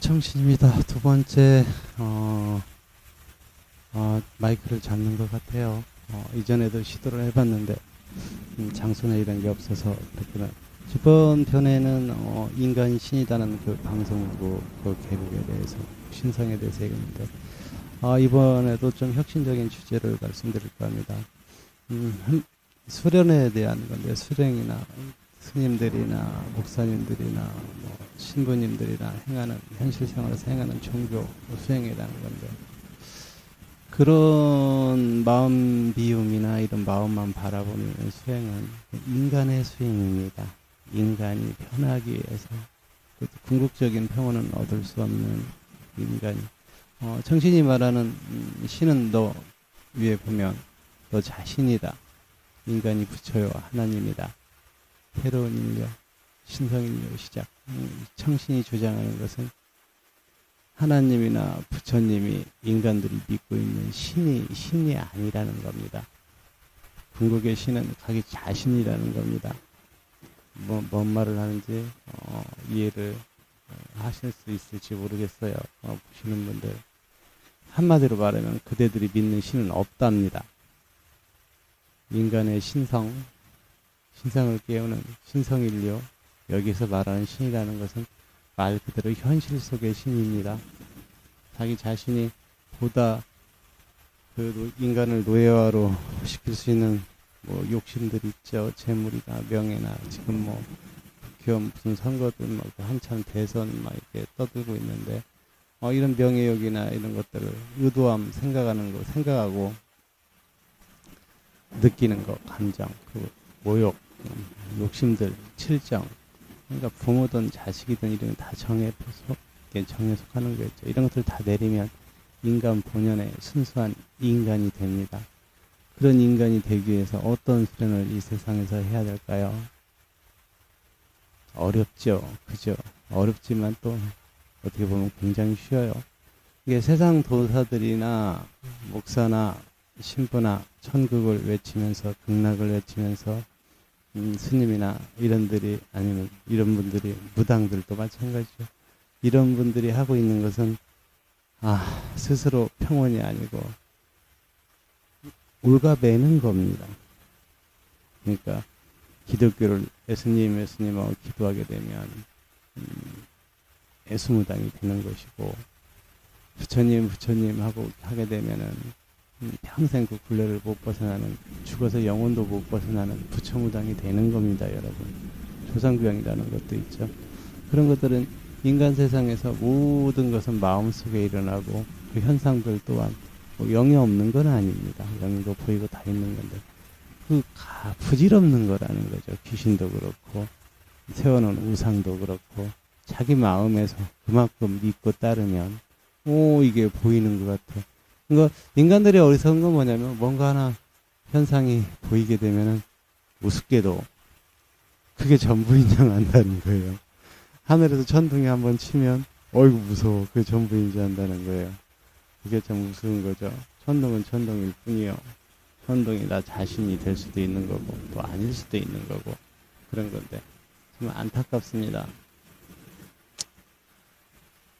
청신입니다. 두 번째, 마이크를 잡는 것 같아요. 이전에도 시도를 해봤는데, 장소나 이런 게 없어서 그랬구나. 이번 편에는, 인간이 신이라는 그 방송국, 그 계급에 대해서, 신성에 대해서 얘기했는데, 이번에도 좀 혁신적인 주제를 말씀드릴까 합니다. 수련에 대한 건데, 수령이나 스님들이나 목사님들이나 뭐 신부님들이나 행하는 현실 생활에서 행하는 종교 수행에 대한 건데 그런 마음 비움이나 이런 마음만 바라보는 수행은 인간의 수행입니다. 인간이 편하기 위해서 궁극적인 평온은 얻을 수 없는 인간이 정신이 말하는 신은 너 위에 보면 너 자신이다. 인간이 부처요 하나님이다. 새로운 인류, 신성인류 시작. 청신이 주장하는 것은 하나님이나 부처님이 인간들이 믿고 있는 신이 아니라는 겁니다. 궁극의 신은 자기 자신이라는 겁니다. 뭔 말을 하는지 이해를 하실 수 있을지 모르겠어요. 보시는 분들. 한마디로 말하면 그대들이 믿는 신은 없답니다. 인간의 신성을 깨우는 신성인류, 여기서 말하는 신이라는 것은 말 그대로 현실 속의 신입니다. 자기 자신이 보다 그 인간을 노예화로 시킬 수 있는 뭐 욕심들 있죠. 재물이나 명예나 지금 뭐 국회의원 무슨 선거들 막 한참 대선 막 이렇게 떠들고 있는데 이런 명예욕이나 이런 것들을 의도함 생각하고 느끼는 것, 감정, 그 모욕, 욕심들, 칠정. 그러니까 부모든 자식이든 이런 다 정에 속하는 거겠죠. 이런 것들 다 내리면 인간 본연의 순수한 인간이 됩니다. 그런 인간이 되기 위해서 어떤 수련을 이 세상에서 해야 될까요? 어렵죠. 그죠? 어렵지만 또 어떻게 보면 굉장히 쉬워요. 이게 세상 도사들이나 목사나 신부나 천국을 외치면서 극락을 외치면서 스님이나 이런들이 아니면 이런 분들이 무당들도 마찬가지죠. 이런 분들이 하고 있는 것은 스스로 평온이 아니고 올가매는 겁니다. 그러니까 기독교를 예수님하고 기도하게 되면 애수무당이 되는 것이고 부처님하고 하게 되면은 평생 그 굴레를 못 벗어나는, 죽어서 영혼도 못 벗어나는 부처무당이 되는 겁니다, 여러분. 조상규양이라는 것도 있죠. 그런 것들은 인간 세상에서 모든 것은 마음속에 일어나고 그 현상들 또한 뭐 영이 없는 건 아닙니다. 영이고 보이고 다 있는 건데 부질없는 거라는 거죠. 귀신도 그렇고 세워놓은 우상도 그렇고 자기 마음에서 그만큼 믿고 따르면 이게 보이는 것 같아. 그러니까 인간들이 어리석은 건 뭐냐면 뭔가 하나 현상이 보이게 되면은 우습게도 그게 전부인 줄 안다는 거예요. 하늘에서 천둥이 한번 치면 어이구 무서워. 그게 전부인 줄 안다는 거예요. 그게 참 우스운 거죠. 천둥은 천둥일 뿐이요. 천둥이 나 자신이 될 수도 있는 거고 또 아닐 수도 있는 거고 그런 건데 좀 안타깝습니다.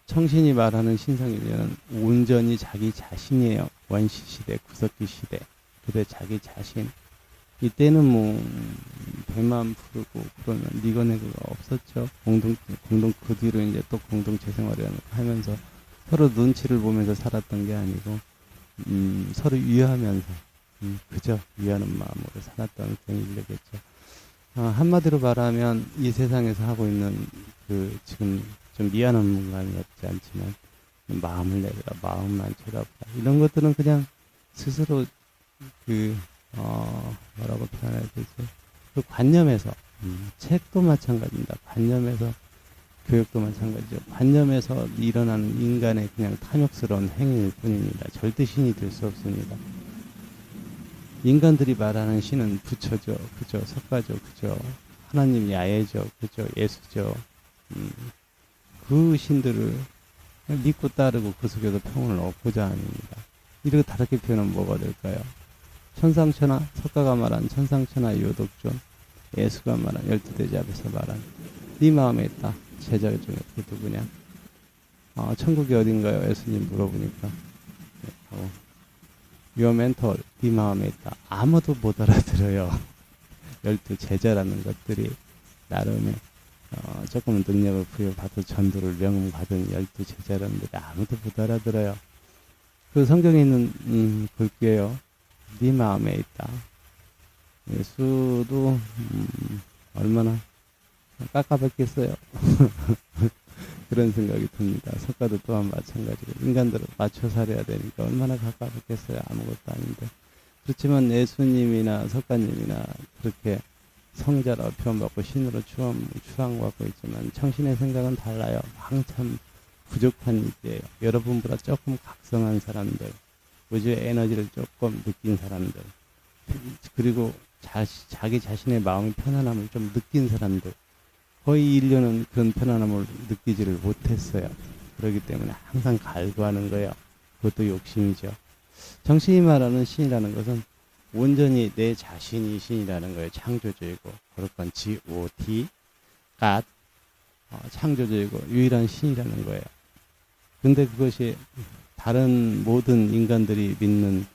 청신이 말하는 신성인류는 온전히 자기 자신이에요. 원시시대, 구석기 시대. 그때 자기 자신. 이때는 뭐 배만 부르고 그러면 니거네거가 없었죠. 공동 그 뒤로 이제 또 공동체 생활을 하면서 서로 눈치를 보면서 살았던 게 아니고 서로 위하면서 그저 위하는 마음으로 살았던 그런 인류겠죠. 한마디로 말하면 이 세상에서 하고 있는 그 지금 좀 미안한 감이 없지 않지만 마음을 내더라, 마음만 쳐다보라 이런 것들은 그냥 스스로 뭐라고 표현해야 되지? 그 관념에서 책도 마찬가지입니다. 관념에서 교육도 마찬가지죠. 관념에서 일어나는 인간의 그냥 탐욕스러운 행위일 뿐입니다. 절대 신이 될 수 없습니다. 인간들이 말하는 신은 부처죠, 그죠, 석가죠, 그죠, 하나님 야예죠, 그죠, 예수죠. 그 신들을 믿고 따르고 그 속에서 평온을 얻고자 합니다. 이렇게 다르게 표현하면 뭐가 될까요? 천상천하, 석가가 말한 천상천하 요독존, 예수가 말한 12대자 앞에서 말한 네 마음에 있다. 제자 중에 그 누구냐? 천국이 어딘가요? 예수님 물어보니까 Your mental, 네 마음에 있다. 아무도 못 알아들어요. 12제자라는 것들이 나름의 조금 능력을 부여받아 전도를 명받은 12제자라는데 아무도 못 알아들어요. 그 성경에 있는 글귀예요. 네 마음에 있다. 예수도 얼마나 깎아뵙겠어요. 그런 생각이 듭니다. 석가도 또한 마찬가지로 인간들을 맞춰 살아야 되니까 얼마나 깎아뵙겠어요. 아무것도 아닌데. 그렇지만 예수님이나 석가님이나 그렇게 성자로 표현받고 신으로 추앙받고 있지만 청신의 생각은 달라요. 한참 부족한 이때예요. 여러분보다 조금 각성한 사람들, 우주의 에너지를 조금 느낀 사람들, 그리고 자기 자신의 마음의 편안함을 좀 느낀 사람들, 거의 인류는 그런 편안함을 느끼지를 못했어요. 그렇기 때문에 항상 갈구하는 거예요. 그것도 욕심이죠. 정신이 말하는 신이라는 것은 온전히 내 자신이 신이라는 거예요. 창조주이고, 그렇건 G-O-D, God, 창조주이고 유일한 신이라는 거예요. 근데 그것이 다른 모든 인간들이 믿는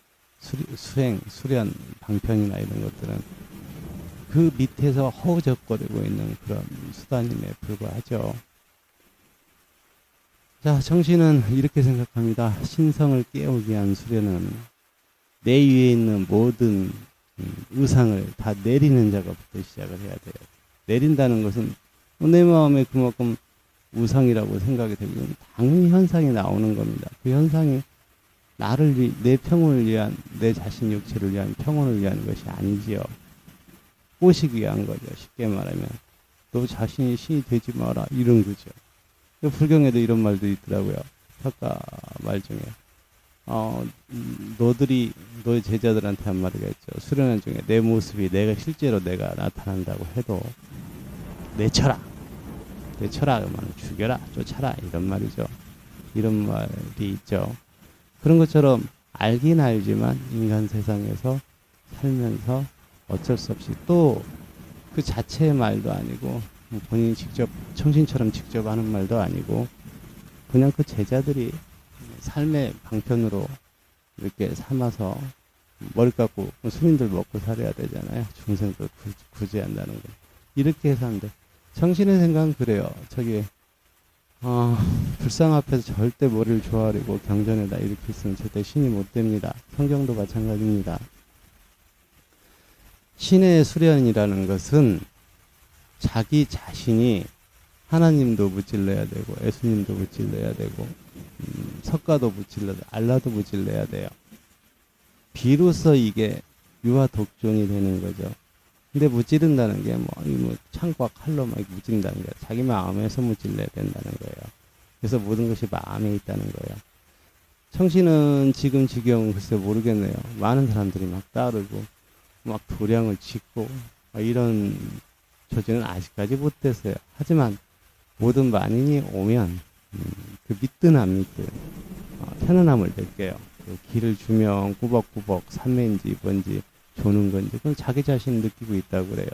수행, 수련, 방편이나 이런 것들은 그 밑에서 허우적거리고 있는 그런 수단임에 불과하죠. 자, 정신은 이렇게 생각합니다. 신성을 깨우기 위한 수련은 내 위에 있는 모든 의상을 다 내리는 작업부터 시작을 해야 돼요. 내린다는 것은 내 마음에 그만큼 우상이라고 생각이 되면 당연히 현상이 나오는 겁니다. 그 현상이 내 평온을 위한, 내 자신 육체를 위한 평온을 위한 것이 아니지요. 꼬시기 위한 거죠. 쉽게 말하면 너 자신이 신이 되지 마라 이런 거죠. 불경에도 이런 말도 있더라고요. 석가 말 중에 너희 제자들한테 한 말이가 있죠. 수련한 중에 내 모습이 실제로 내가 나타난다고 해도 내쳐라 그러면 죽여라 쫓아라 이런 말이죠. 이런 말이 있죠. 그런 것처럼 알긴 알지만 인간 세상에서 살면서 어쩔 수 없이 또 그 자체의 말도 아니고 본인이 직접 청신처럼 직접 하는 말도 아니고 그냥 그 제자들이 삶의 방편으로 이렇게 삼아서 머리 깎고 스님들 먹고 살아야 되잖아요. 중생들 구제한다는 거. 이렇게 해서 하는데 정신의 생각은 그래요. 불상 앞에서 절대 머리를 조아리고 경전에다 이렇게 있으면 절대 신이 못 됩니다. 성경도 마찬가지입니다. 신의 수련이라는 것은 자기 자신이 하나님도 무찔러야 되고 예수님도 무찔러야 되고 석가도 무찔러야 되고 알라도 무찔러야 돼요. 비로소 이게 유아 독존이 되는 거죠. 근데 무찌른다는 게 창과 칼로 막 무찌른다는 거예요. 자기 마음에서 무찔러야 된다는 거예요. 그래서 모든 것이 마음에 있다는 거예요. 청신은 지금 지경은 글쎄 모르겠네요. 많은 사람들이 막 따르고 막 도량을 짓고 이런 조지는 아직까지 못됐어요. 하지만 모든 만인이 오면 그 믿든 안 믿든 편안함을 느껴요. 그 길을 주면 꾸벅꾸벅 산매인지 뭔지 조는 건지 그건 자기 자신 느끼고 있다고 그래요.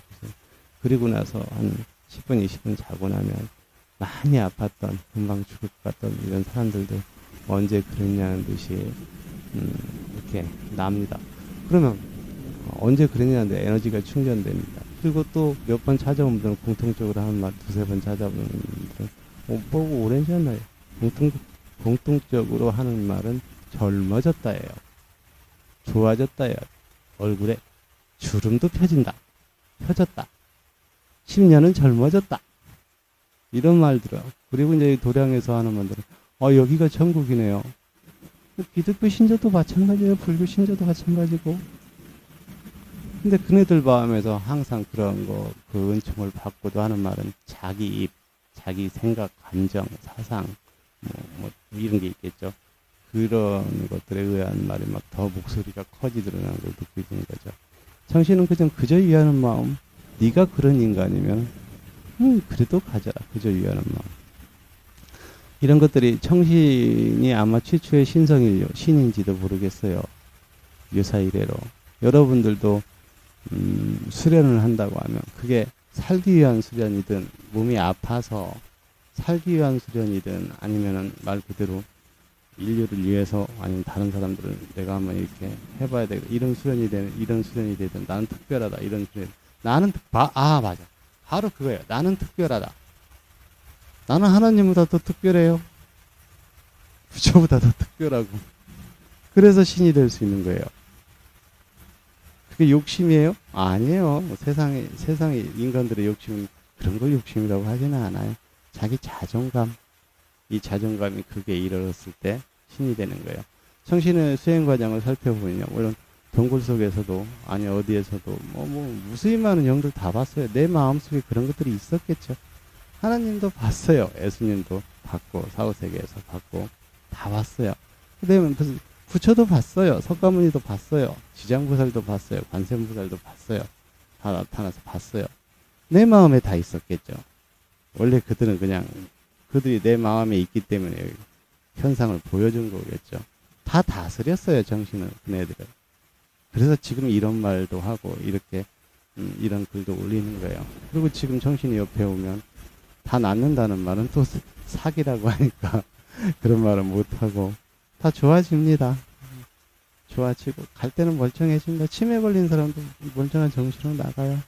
그리고 나서 한 10분 20분 자고 나면 많이 아팠던 금방 죽을 것 같던 이런 사람들도 언제 그랬냐는 듯이 이렇게 납니다. 그러면 언제 그랬냐는데 에너지가 충전됩니다. 그리고 또 몇 번 찾아온 분들은 공통적으로 한 말 두세 번 찾아오는 분들은 뭐 오래전에 공통적으로 하는 말은 젊어졌다예요. 좋아졌다예요. 얼굴에 주름도 펴진다. 펴졌다. 10년은 젊어졌다. 이런 말들어요. 그리고 이제 도량에서 하는 분들은 여기가 천국이네요. 기독교 신자도 마찬가지예요. 불교 신자도 마찬가지고. 근데 그네들 마음에서 항상 그런 그 은총을 받고도 하는 말은 자기 입, 자기 생각, 감정, 사상, 이런 게 있겠죠. 그런 것들에 의한 말이 막 더 목소리가 커지드러나는 걸 느끼는 거죠. 청신은 그저 위하는 마음, 네가 그런 인간이면 그래도 가져라. 그저 위하는 마음. 이런 것들이 청신이 아마 최초의 신인지도 모르겠어요. 유사 이래로. 여러분들도 수련을 한다고 하면 그게 살기 위한 수련이든 몸이 아파서 살기 위한 수련이든 아니면은 말 그대로 인류를 위해서 아니면 다른 사람들을 내가 한번 이렇게 해봐야 되겠다. 이런 수련이 되든 나는 특별하다. 이런 수련. 맞아. 바로 그거예요. 나는 특별하다. 나는 하나님보다 더 특별해요. 부처보다 더 특별하고. 그래서 신이 될 수 있는 거예요. 그게 욕심이에요? 아니에요. 세상에 인간들의 욕심은 그런 걸 욕심이라고 하지는 않아요. 자기 자존감. 이 자존감이 그게 이르렀을 때 신이 되는 거예요. 청신의 수행 과정을 살펴보면요. 물론 동굴 속에서도 아니 어디에서도 무수히 많은 영들 다 봤어요. 내 마음속에 그런 것들이 있었겠죠. 하나님도 봤어요. 예수님도 봤고 사후세계에서 봤고 다 봤어요. 그다음에 부처도 봤어요. 석가모니도 봤어요. 지장보살도 봤어요. 관세음보살도 봤어요. 다 나타나서 봤어요. 내 마음에 다 있었겠죠. 원래 그들이 내 마음에 있기 때문에 현상을 보여준 거겠죠. 다 다스렸어요. 정신을 그네들을. 그래서 지금 이런 말도 하고 이렇게 이런 글도 올리는 거예요. 그리고 지금 정신이 옆에 오면 다 낫는다는 말은 또 사기라고 하니까 그런 말은 못하고 다 좋아집니다. 좋아지고 갈 때는 멀쩡해집니다. 치매 걸린 사람도 멀쩡한 정신으로 나가요.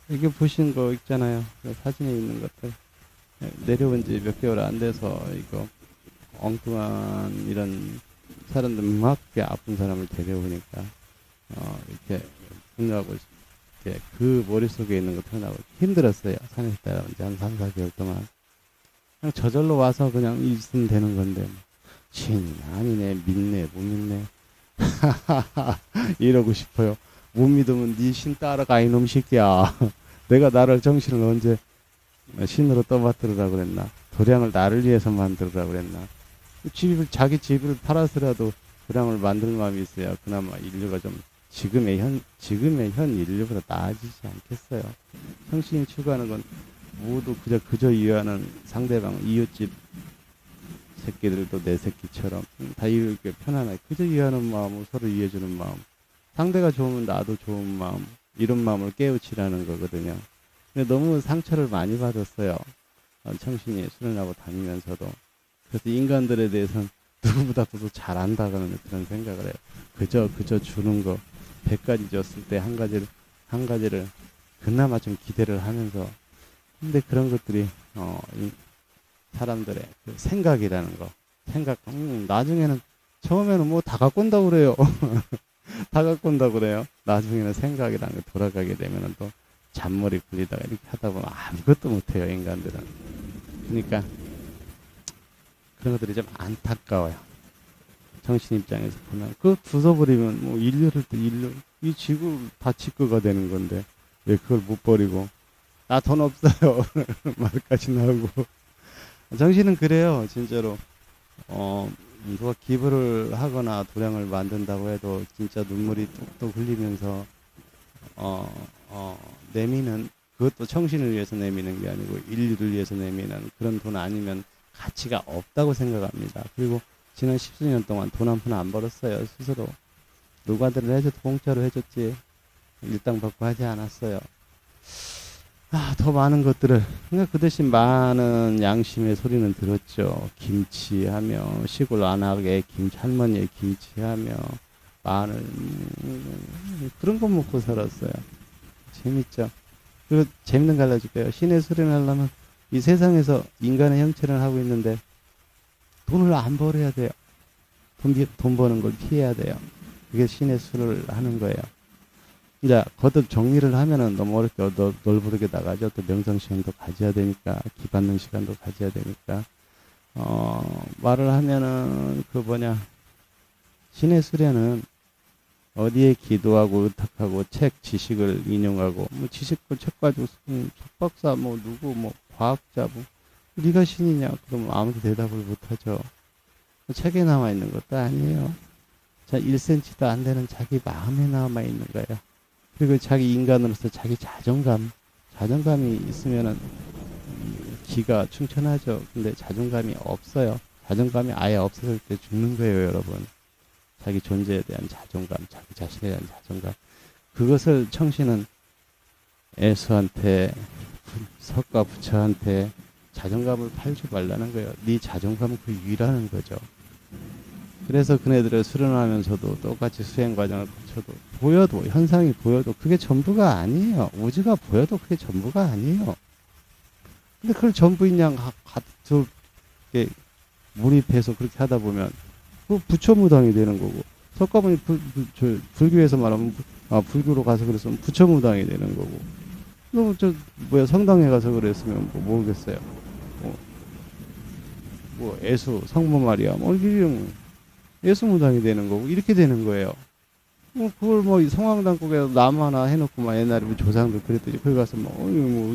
이게 보신 거 있잖아요. 사진에 있는 것들. 내려온 지 몇 개월 안 돼서 이거 엉뚱한 이런 사람들 막 아픈 사람을 데려오니까 이렇게 분노하고 이렇게 그 머릿속에 있는 거 털어나고 힘들었어요. 산에서 따라온 지 한 3, 4개월 동안. 그냥 저절로 와서 그냥 있으면 되는 건데 신 아니네 믿네 못 믿네 이러고 싶어요. 못 믿으면 네 신 따라가 이놈 새끼야. 내가 나를 정신을 언제 신으로 떠받들으라고 그랬나? 도량을 나를 위해서 만들으라고 그랬나? 자기 집을 팔아서라도 도량을 만들 마음이 있어야 그나마 인류가 좀 지금의 현 인류보다 나아지지 않겠어요. 성신이 추구하는 건 모두 그저 이해하는 상대방 이웃집 새끼들도 내 새끼처럼 다 이렇게 편안하게 그저 이해하는 마음으로 서로 이해해주는 마음. 상대가 좋으면 나도 좋은 마음. 이런 마음을 깨우치라는 거거든요. 근데 너무 상처를 많이 받았어요. 청신이 수련하고 다니면서도. 그래서 인간들에 대해서는 누구보다도 잘 안다는 그런 생각을 해요. 그저 주는 거 100가지 줬을 때 한 가지를 그나마 좀 기대를 하면서. 근데 그런 것들이 사람들의 그 생각이라는 거. 나중에는 처음에는 뭐 다 갖고 온다고 그래요. 다 갖고 온다고 그래요. 나중에는 생각이라는 게 돌아가게 되면은 또 잔머리 굴리다가 이렇게 하다 보면 아무것도 못해요, 인간들은. 그러니까 그런 것들이 좀 안타까워요. 정신 입장에서 보면 그거 부숴버리면 뭐 이 지구 다 지구가 되는 건데 왜 그걸 못 버리고 나 돈 없어요 말까지 나오고. 정신은 그래요, 진짜로. 누가 기부를 하거나 도량을 만든다고 해도 진짜 눈물이 뚝뚝 흘리면서 내미는, 그것도 청신을 위해서 내미는 게 아니고 인류를 위해서 내미는 그런 돈 아니면 가치가 없다고 생각합니다. 그리고 지난 10수년 동안 돈 한 푼 안 벌었어요, 스스로. 노가다를 해줘도 공짜로 해줬지 일당 받고 하지 않았어요. 더 많은 것들을. 그러니까 그 대신 많은 양심의 소리는 들었죠. 김치하며 시골 안하게 할머니의 김치하며 마늘 그런 거 먹고 살았어요. 재밌죠. 그리고 재밌는 거 알려줄게요. 신의 수련을 하려면 이 세상에서 인간의 형체를 하고 있는데 돈을 안 벌어야 돼요. 돈 버는 걸 피해야 돼요. 그게 신의 수를 하는 거예요. 이제 거듭 정리를 하면은 너무 어렵게 넓게 나가죠. 또 명상 시간도 가져야 되니까, 기받는 시간도 가져야 되니까. 말을 하면은 신의 수련은 어디에 기도하고 의탁하고 책 지식을 인용하고 책 가지고 석박사 누구 과학자 네가 신이냐 그러면 아무도 대답을 못하죠. 책에 남아 있는 것도 아니에요. 1cm도 안 되는 자기 마음에 남아 있는 거예요. 그리고 자기 인간으로서 자기 자존감이 있으면은 기가 충천하죠. 근데 자존감이 없어요. 자존감이 아예 없어질 때 죽는 거예요, 여러분. 자기 존재에 대한 자존감, 자기 자신에 대한 자존감. 그것을 청신은 애수한테, 석가 부처한테 자존감을 팔지 말라는 거예요. 네 자존감은 그 위라는 거죠. 그래서 그네들을 수련하면서도 똑같이 수행 과정을 거쳐도 보여도 현상이 보여도 그게 전부가 아니에요. 우주가 보여도 그게 전부가 아니에요. 근데 그걸 전부인 양 몰입해서 그렇게 하다 보면 그 부처무당이 되는 거고 석가모니 불교에서 말하면 불교로 가서 그랬으면 부처무당이 되는 거고 성당에 가서 그랬으면 모르겠어요. 예수 성모 마리아 예수무당이 되는 거고 이렇게 되는 거예요. 그걸 성황당국에서 남 하나 해놓고 옛날에 조상들 그랬더니 거기 가서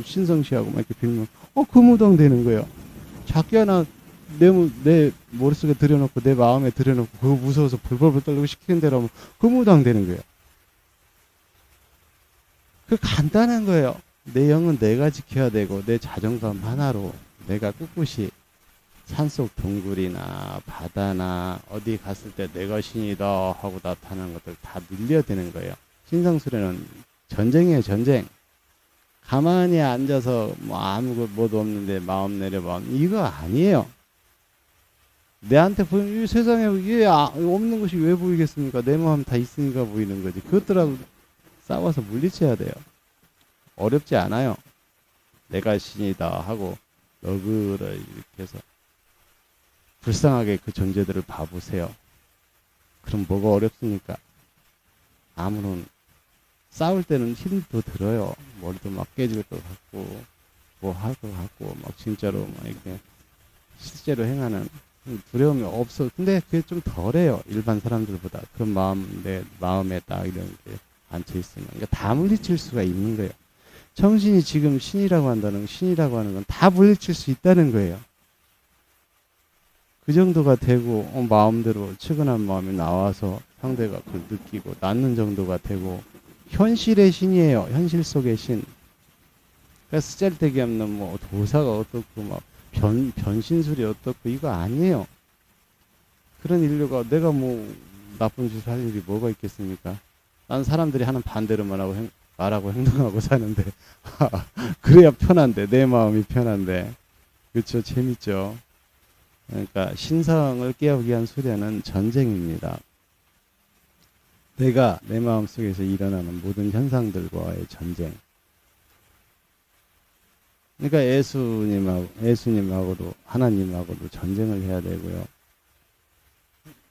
신성시하고 이렇게 빌면 그 무당 되는 거예요. 작게 하나 내 머릿속에 들여놓고 내 마음에 들여놓고 그거 무서워서 벌벌벌 떨고 시키는 대로 하면 그 무당 되는 거예요. 그 간단한 거예요. 내 영은 내가 지켜야 되고 내 자존감 하나로 내가 꿋꿋이 산속 동굴이나 바다나 어디 갔을 때 내가 신이다 하고 나타나는 것들 다 밀려드는 거예요. 신성수련은 전쟁이에요. 전쟁. 가만히 앉아서 아무것도 없는데 마음 내려봐 이거 아니에요. 내한테 보이는 이 세상에 없는 것이 왜 보이겠습니까? 내 마음 다 있으니까 보이는 거지. 그것들하고 싸워서 물리쳐야 돼요. 어렵지 않아요. 내가 신이다 하고 너그러 이렇게 해서 불쌍하게 그 존재들을 봐보세요. 그럼 뭐가 어렵습니까? 아무런 싸울 때는 힘도 들어요. 머리도 막 깨질 것 같고 할 것 같고 진짜로 이렇게 실제로 행하는 두려움이 없어. 근데 그게 좀 덜해요. 일반 사람들보다. 그런 마음 내 마음에 딱 이런 게 앉혀 있으면 그러니까 다 물리칠 수가 있는 거예요. 정신이 지금 신이라고 하는 건 다 물리칠 수 있다는 거예요. 그 정도가 되고 마음대로 측은한 마음이 나와서 상대가 그걸 느끼고 낫는 정도가 되고 현실의 신이에요. 현실 속의 신. 그러니까 쓰잘데기 없는 도사가 어떻고 변신술이 어떻고 이거 아니에요. 그런 인류가 내가 나쁜 짓을 할 일이 뭐가 있겠습니까? 난 사람들이 하는 반대로 말하고 행동하고 사는데 그래야 편한데 내 마음이 편한데 그렇죠. 재밌죠. 그러니까 신성을 깨우기 위한 수련은 전쟁입니다. 내가 내 마음 속에서 일어나는 모든 현상들과의 전쟁. 그러니까 예수님하고도 하나님하고도 전쟁을 해야 되고요.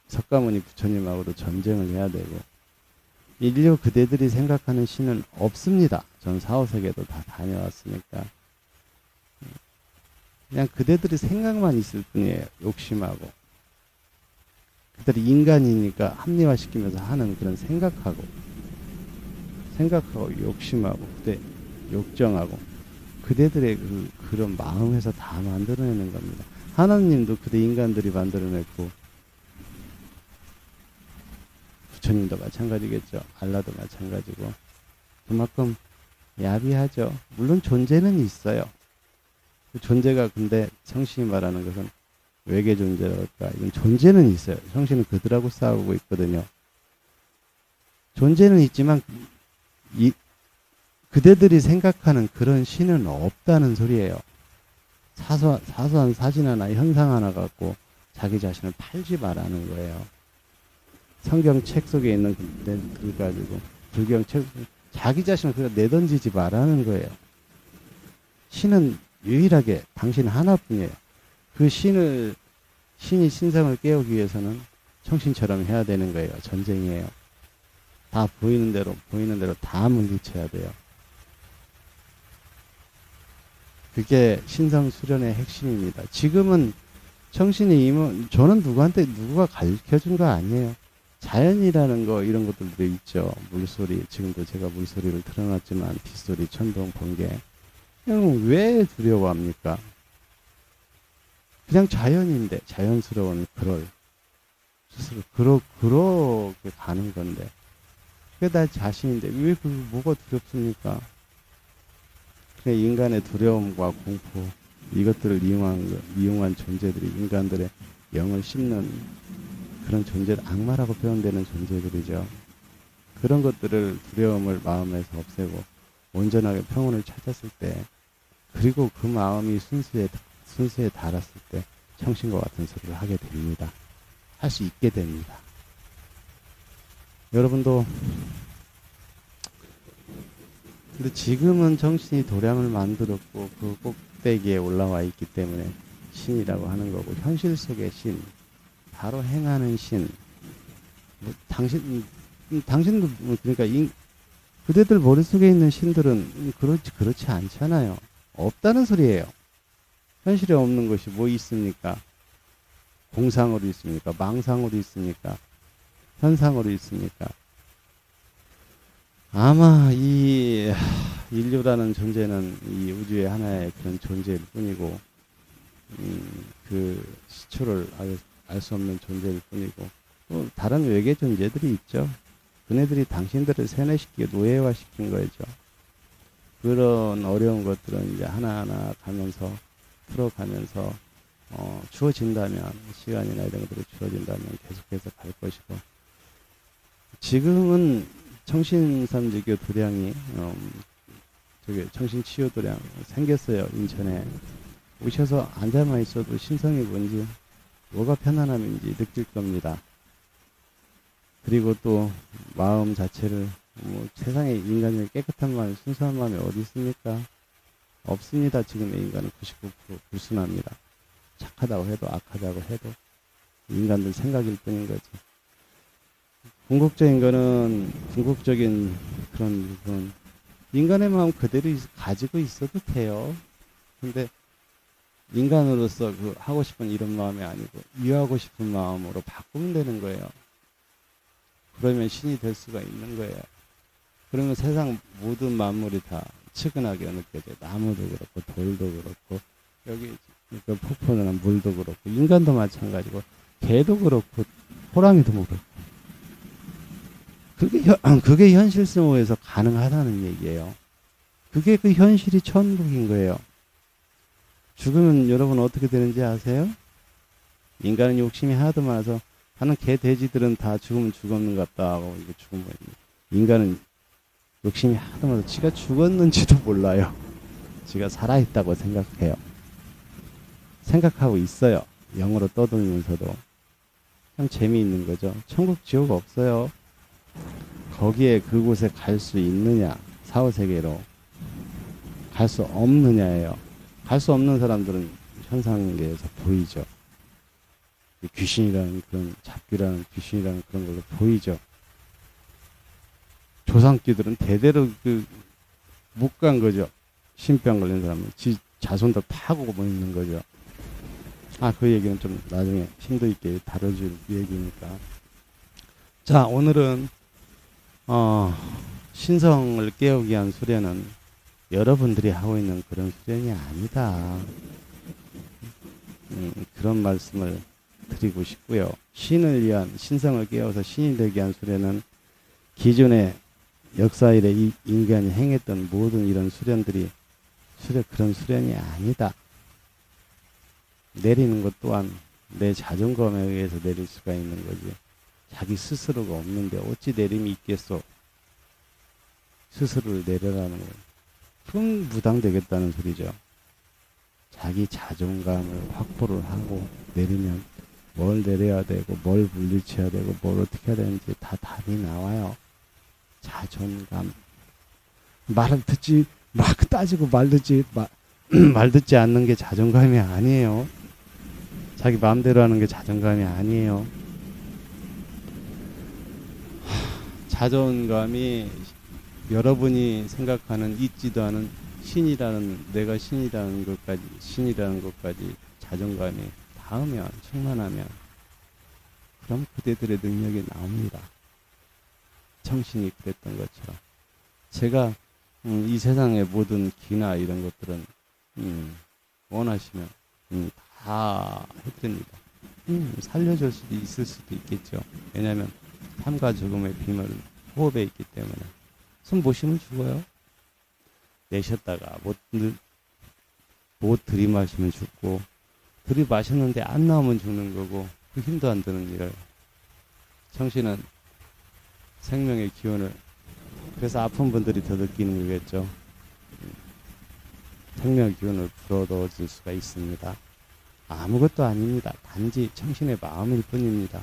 석가모니 부처님하고도 전쟁을 해야 되고 인류 그대들이 생각하는 신은 없습니다. 전 4, 5세계도 다 다녀왔으니까. 그냥 그대들이 생각만 있을 뿐이에요. 욕심하고. 그들이 인간이니까 합리화시키면서 하는 그런 생각하고 욕심하고 그때 욕정하고 그대들의 그런 마음에서 다 만들어내는 겁니다. 하나님도 그대 인간들이 만들어냈고 부처님도 마찬가지겠죠. 알라도 마찬가지고 그만큼 야비하죠. 물론 존재는 있어요. 그 존재가 근데 성신이 말하는 것은 외계 존재랄까 이건 존재는 있어요. 성신은 그들하고 싸우고 있거든요. 존재는 있지만 그대들이 생각하는 그런 신은 없다는 소리예요. 사소한 사진 하나 현상 하나 갖고 자기 자신을 팔지 말라는 거예요. 성경책 속에 있는 글 가지고 불경책 자기 자신을 그냥 내던지지 말라는 거예요. 신은 유일하게 당신 하나뿐이에요. 그 신이 신성을 깨우기 위해서는 청신처럼 해야 되는 거예요. 전쟁이에요. 다 보이는 대로 다 물리쳐야 돼요. 그게 신성 수련의 핵심입니다. 지금은 청신이 저는 누가 가르쳐 준 거 아니에요. 자연이라는 거 이런 것들도 있죠. 물소리 지금도 제가 물소리를 틀어놨지만 빗소리, 천둥, 번개 그럼 왜 두려워합니까? 그냥 자연인데 자연스러운 그럴 스스로 그렇게 가는 건데 그게 나 자신인데 왜 뭐가 두렵습니까? 그냥 인간의 두려움과 공포 이것들을 이용한 존재들이 인간들의 영을 씹는 그런 존재들 악마라고 표현되는 존재들이죠. 그런 것들을 두려움을 마음에서 없애고 온전하게 평온을 찾았을 때 그리고 그 마음이 순수에 순수에 달았을 때 청신과 같은 소리를 하게 됩니다. 할 수 있게 됩니다. 여러분도 근데 지금은 정신이 도량을 만들었고 그 꼭대기에 올라와 있기 때문에 신이라고 하는 거고, 현실 속의 신, 바로 행하는 신, 뭐 당신도 그러니까 그대들 머릿속에 있는 신들은 그렇지 않잖아요. 없다는 소리예요. 현실에 없는 것이 뭐 있습니까? 공상으로 있습니까? 망상으로 있습니까? 현상으로 있습니까? 아마 이 인류라는 존재는 이 우주의 하나의 그런 존재일 뿐이고, 그 시초를 알 수 없는 존재일 뿐이고, 또 다른 외계 존재들이 있죠. 그네들이 당신들을 세뇌시키고 노예화시킨 거죠. 그런 어려운 것들은 이제 하나하나 가면서 풀어가면서 주어진다면, 시간이나 이런 것들이 주어진다면 계속해서 갈 것이고, 지금은 청신삼지교 도량이 저기 청신치유도량 생겼어요. 인천에 오셔서 앉아만 있어도 신성이 뭔지, 뭐가 편안함인지 느낄 겁니다. 그리고 또 마음 자체를 세상에 인간의 깨끗한 마음, 순수한 마음이 어디 있습니까? 없습니다. 지금의 인간은 99% 불순합니다. 착하다고 해도 악하다고 해도 인간들 생각일 뿐인 거지. 궁극적인 거는 궁극적인 그런 인간의 마음 그대로 가지고 있어도 돼요. 근데 인간으로서 그 하고 싶은 이런 마음이 아니고 이해하고 싶은 마음으로 바꾸면 되는 거예요. 그러면 신이 될 수가 있는 거예요. 그러면 세상 모든 만물이 다 측은하게 느껴져요. 나무도 그렇고 돌도 그렇고 여기 그 폭포나 물도 그렇고 인간도 마찬가지고 개도 그렇고 호랑이도 그렇고 그게 현실성에서 가능하다는 얘기예요. 그게 그 현실이 천국인 거예요. 죽으면 여러분 어떻게 되는지 아세요? 인간은 욕심이 하도 많아서 하는 개 돼지들은 다 죽으면 죽었는 것 같다 하고 이거 죽으면 인간은 욕심이 하도 많아서 지가 죽었는지도 몰라요. 지가 살아있다고 생각해요. 생각하고 있어요. 영으로 떠돌면서도. 참 재미있는 거죠. 천국 지옥 없어요. 거기에 그곳에 갈 수 있느냐, 사후세계로 갈 수 없느냐예요. 갈 수 없는 사람들은 현상계에서 보이죠. 귀신이라는 그런 잡귀라는 귀신이라는 그런 걸로 보이죠. 조상끼들은 대대로 못 간 거죠. 신병 걸린 사람은 자손도 파고 뭐 있는 거죠. 그 얘기는 좀 나중에 심도 있게 다뤄줄 얘기니까. 자, 오늘은 신성을 깨우기 위한 수련은 여러분들이 하고 있는 그런 수련이 아니다. 그런 말씀을 드리고 싶고요. 신을 위한, 신성을 깨워서 신이 되기 위한 수련은 기존의 역사 이래 인간이 행했던 모든 이런 수련들이 그런 수련이 아니다. 내리는 것 또한 내 자존감에 의해서 내릴 수가 있는 거지. 자기 스스로가 없는데 어찌 내림이 있겠소. 스스로를 내려라는 거예요. 그럼 무당되겠다는 소리죠. 자기 자존감을 확보를 하고 내리면 뭘 내려야 되고 뭘 물리쳐야 되고 뭘 어떻게 해야 되는지 다 답이 나와요. 자존감. 말을 듣지 막 따지고 말 듣지 않는 게 자존감이 아니에요. 자기 마음대로 하는 게 자존감이 아니에요. 자존감이 여러분이 생각하는 있지도 않은 내가 신이라는 것까지 자존감이 닿으면, 충만하면 그럼 그대들의 능력이 나옵니다. 청신이 그랬던 것처럼. 제가 이 세상의 모든 기나 이런 것들은 원하시면 다 해드립니다. 살려줄 수도 있을 수도 있겠죠. 왜냐하면 삶과 죽음의 비밀은 호흡에 있기 때문에. 숨 못 쉬면 죽어요. 내쉬었다가 못 들이마시면 죽고, 들이마셨는데 안 나오면 죽는 거고, 그 힘도 안 드는 일을. 청신은 생명의 기운을, 그래서 아픈 분들이 더 느끼는 거겠죠. 생명 기운을 불어넣어 줄 수가 있습니다. 아무것도 아닙니다. 단지 청신의 마음일 뿐입니다.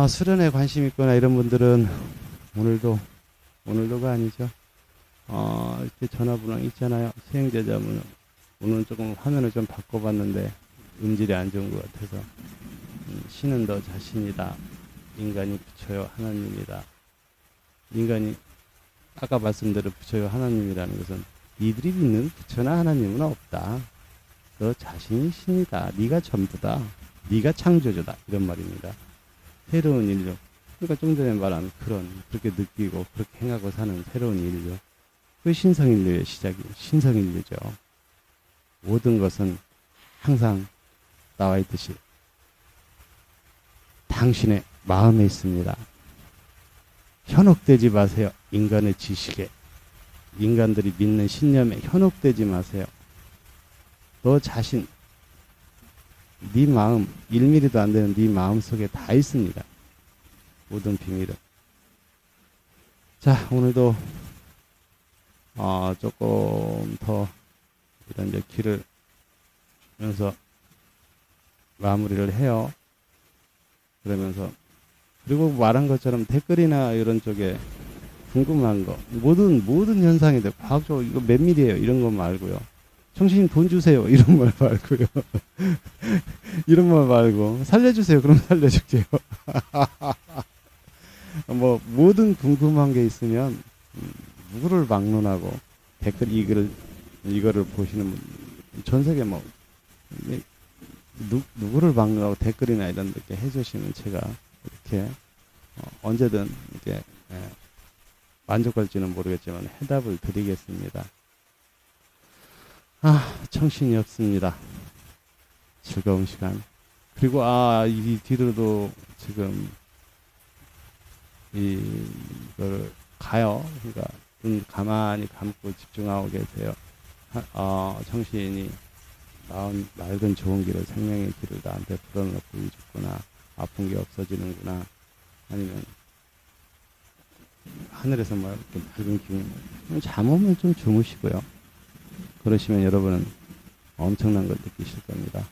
수련에 관심 있거나 이런 분들은 오늘도가 아니죠. 이렇게 전화번호 있잖아요. 수행제자분 오늘 조금 화면을 좀 바꿔봤는데 음질이 안 좋은 것 같아서 신은 너 자신이다. 인간이 부처요 하나님이다. 인간이 아까 말씀대로 부처요 하나님이라는 것은 니들이 믿는 부처나 하나님은 없다. 너 자신이 신이다. 네가 전부다. 네가 창조주다. 이런 말입니다. 새로운 인류. 그러니까 좀 전에 말한 그렇게 느끼고 그렇게 행하고 사는 새로운 인류. 그 신성인류의 시작이 신성인류죠. 모든 것은 항상 나와 있듯이 당신의 마음에 있습니다. 현혹되지 마세요. 인간의 지식에. 인간들이 믿는 신념에 현혹되지 마세요. 너 자신, 네 마음, 1mm도 안 되는 네 마음 속에 다 있습니다. 모든 비밀은. 자, 오늘도 조금 더 이런 이제 길을 주면서 마무리를 해요. 그러면서 그리고 말한 것처럼 댓글이나 이런 쪽에 궁금한 거 모든 현상에 대해 과학적으로 이거 몇 밀이에요 이런 거 말고요. 청신님 돈 주세요 이런 말 말고요. 이런 말 말고 살려주세요 그럼 살려줄게요. 뭐 모든 궁금한 게 있으면 누구를 막론하고 댓글 이거를 보시는 분, 전 세계 뭐 누구를 막론하고 댓글이나 이런 데 해주시면 제가 이렇게 언제든 이렇게 만족할지는 모르겠지만 해답을 드리겠습니다. 정신이 없습니다. 즐거운 시간. 그리고 이 뒤로도 지금 이걸 가요. 그러니까 눈 가만히 감고 집중하고 계세요. 정신이 맑은 좋은 길을 생명의 길을 나한테 불어넣고 있구나. 아픈 게 없어지는구나. 아니면 하늘에서 막 이렇게 밝은 기운. 잠 오면 좀 주무시고요. 그러시면 여러분은 엄청난 걸 느끼실 겁니다.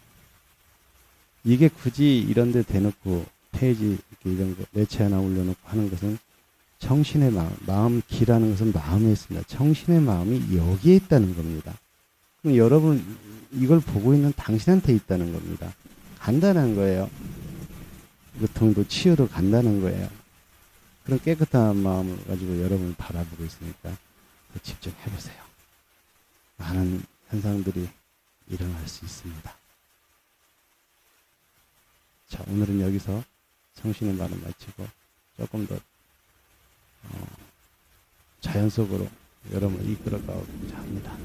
이게 굳이 이런 데 대놓고 페이지 이런 거 매체 하나 올려놓고 하는 것은 정신의 마음 기라는 것은 마음에 있습니다. 정신의 마음이 여기에 있다는 겁니다. 그럼 여러분 이걸 보고 있는 당신한테 있다는 겁니다. 간다는 거예요. 고통도 치유도 간다는 거예요. 그런 깨끗한 마음을 가지고 여러분을 바라보고 있으니까 더 집중해보세요. 많은 현상들이 일어날 수 있습니다. 자, 오늘은 여기서 정신의 말을 마치고 조금 더 자연 속으로 여러분을 이끌어가고자 합니다.